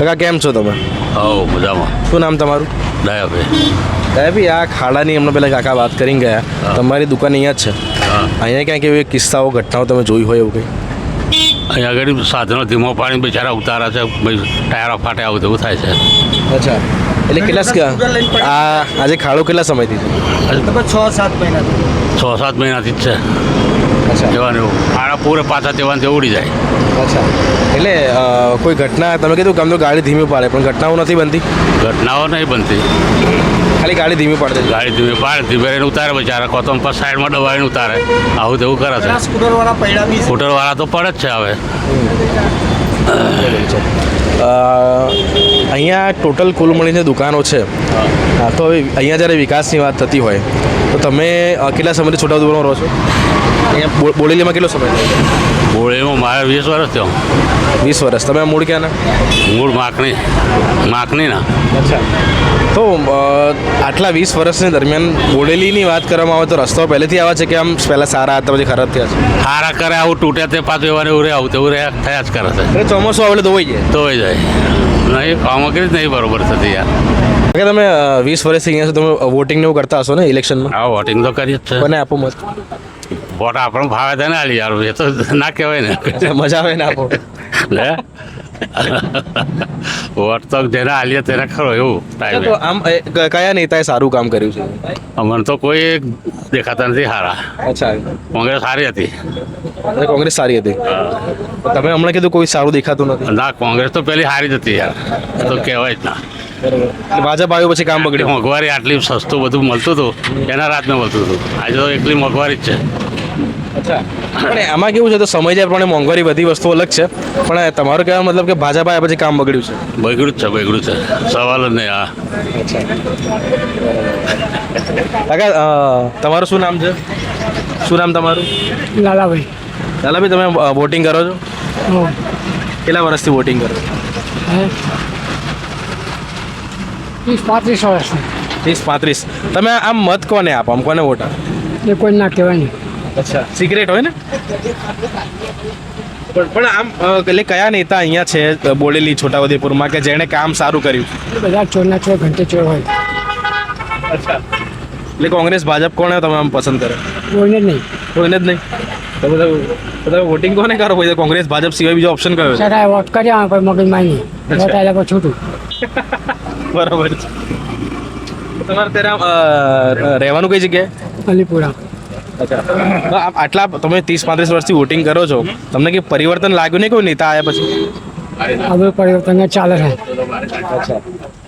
કાકા કેમ છો તમે? આવો મજામાં. શું નામ તમારું? દયાભાઈ. ભાઈ આ ખાડાની હમણાં પહેલાં કાકા વાત કરીને ગયા. તમારી દુકાન અહીંયા જ છે. હા, અહીંયા ક્યાંક એવી કિસ્સાઓ ઘટનાઓ તમે જોઈ હોય એવું કંઈ? અહીંયા આગળ સાધનો ધીમો પાણી બિચારા ઉતારા છે, ભાઈ ટાયરો ફાટે આવું તેવું થાય છે. અચ્છા, એટલે કેટલા આજે ખાડો કેટલા સમયથી છે? લગભગ 6-7 મહિનાથી. 6-7 મહિનાથી જ છે. અચ્છા તેવાનું ખાડા પૂરે પાછા તેવાને તે ઉડી જાય. અચ્છા, એટલે કોઈ ઘટના તમે કીધું કે આમ તો ગાડી ધીમી પાડે પણ ઘટનાઓ નથી બનતી? ઘટનાઓ નહીં બનતી, ખાલી ગાડી ધીમી પાડે છે. ગાડી ધીમે પાડે ધીમે રહીને ઉતારે બિચારા, કોતો પર સાઈડમાં દબાવીને ઉતારે આવું તેવું કરે છે. સ્કૂટરવાળા પૈડા બી છે. સ્કૂટરવાળા તો પડે જ છે હવે. અહીંયા ટોટલ કુલ મળીને દુકાનો છે. હા, તો હવે અહીંયા જ્યારે વિકાસની વાત થતી હોય તો તમે કેટલા સમયથી છોટાઉદેપુરમાં રહો છો? અહીંયા બોડેલીમાં કેટલો સમય થયો? બોળીમાં મારે 20 વર્ષ થયો. 20 વર્ષ. તમે મૂળ ક્યાંના? મૂળ માખણીના. અચ્છા, તો આટલા 20 વર્ષની દરમિયાન બોડેલીની વાત કરવામાં આવે તો રસ્તાઓ પહેલેથી આવા છે કે આમ પહેલાં સારા હતા પછી ખરાબ થયા છે? હારા કરે આવું તૂટે તે પાછું એવાને એવું રહે આવું તેવું રહે થયા જ કરે છે. એટલે ચોમાસું આવે તો હોય જાય તો જાય નહીં, કામગીરી જ નહીં બરોબર થતી યાર. કે તમે 20 વર્ષથી અહીંયા છો, તમે વોટિંગ ને એવું કરતા હશો ને ઇલેક્શનમાં? આ વોટિંગ તો કરીએ જ છે. કોને આપો મત? વોટ આપણને ભાવે તો ના લે યાર, એ તો ના કહેવાય ને. મજા આવે ને આપો. લે વોટ તો જેને આલીએ તેને ખરો એવું તો ટાઈમે. આમ કયા નેતાએ સારું કામ કર્યું છે? અમને તો કોઈ દેખાતા નથી સારા. અચ્છા, કોંગ્રેસ સારી હતી. કોંગ્રેસ સારી હતી. તમે હમણાં કીધું કોઈ સારું દેખાતું નથી. ના, કોંગ્રેસ તો પેલી સારી જ હતી યાર, એ તો કહેવાય જ ના. એટલે ભાજપ આવ્યું પછી કામ બગડ્યું. મોંઘવારી આટલી સસ્તું બધું મળતું હતું એના રાતને મળતું હતું, આજે તો એકલી મોંઘવારી જ છે. અચ્છા, પણ આમાં કેવું છે તો સમય જાય પ્રમાણે મોંઘવારી બધી વસ્તુઓ અલગ છે, પણ તમારું કહેવા મતલબ કે ભાજપ આવ્યા પછી કામ બગડ્યું છે? બગડ્યું જ છે, સવાલ જ નહીં. હા, કાકા તમારું શું નામ છે? શું નામ તમારું? લાલાભાઈ. લાલાભાઈ, તમે વોટિંગ કરો છો? કેટલા વર્ષથી વોટિંગ કરો છો? 30-35 વર્ષ. 30-35. તમે આમ મત કોને આપો? આમ કોને વોટ આપો? એ કોઈ ના કહેવાય નહીં. અચ્છા, સિક્રેટ હોય ને? પણ આમ એટલે કયા નેતા અહીંયા છે બોડેલી છોટાઉદેપુરમાં કે જેણે કામ સારું કર્યું? બધા ચોરના ચોર ઘંટે ચોર હોય. અચ્છા, એટલે કોંગ્રેસ ભાજપ કોને તમે આમ પસંદ કરો? કોઈને જ નહીં. કોઈને જ નહીં. તો બધા વોટિંગ કોને કરો? કોઈ કોંગ્રેસ ભાજપ સિવાય બીજો ઓપ્શન કયો છે? સર વોટ કર્યા કોઈ મગજમાં નહીં. વોટ આવ્યા પછી છૂટું. બરાબર છે. તમારે ત્યારે રહેવાનું કઈ જગ્યાએ? અલીપુરા. અચ્છા, તો આટલા તમે 30-35 વર્ષથી વોટિંગ કરો છો, તમને કંઈ પરિવર્તન લાગ્યું નહીં કોઈ નેતા આવ્યા પછી? હવે પરિવર્તન ચાલે છે. અચ્છા,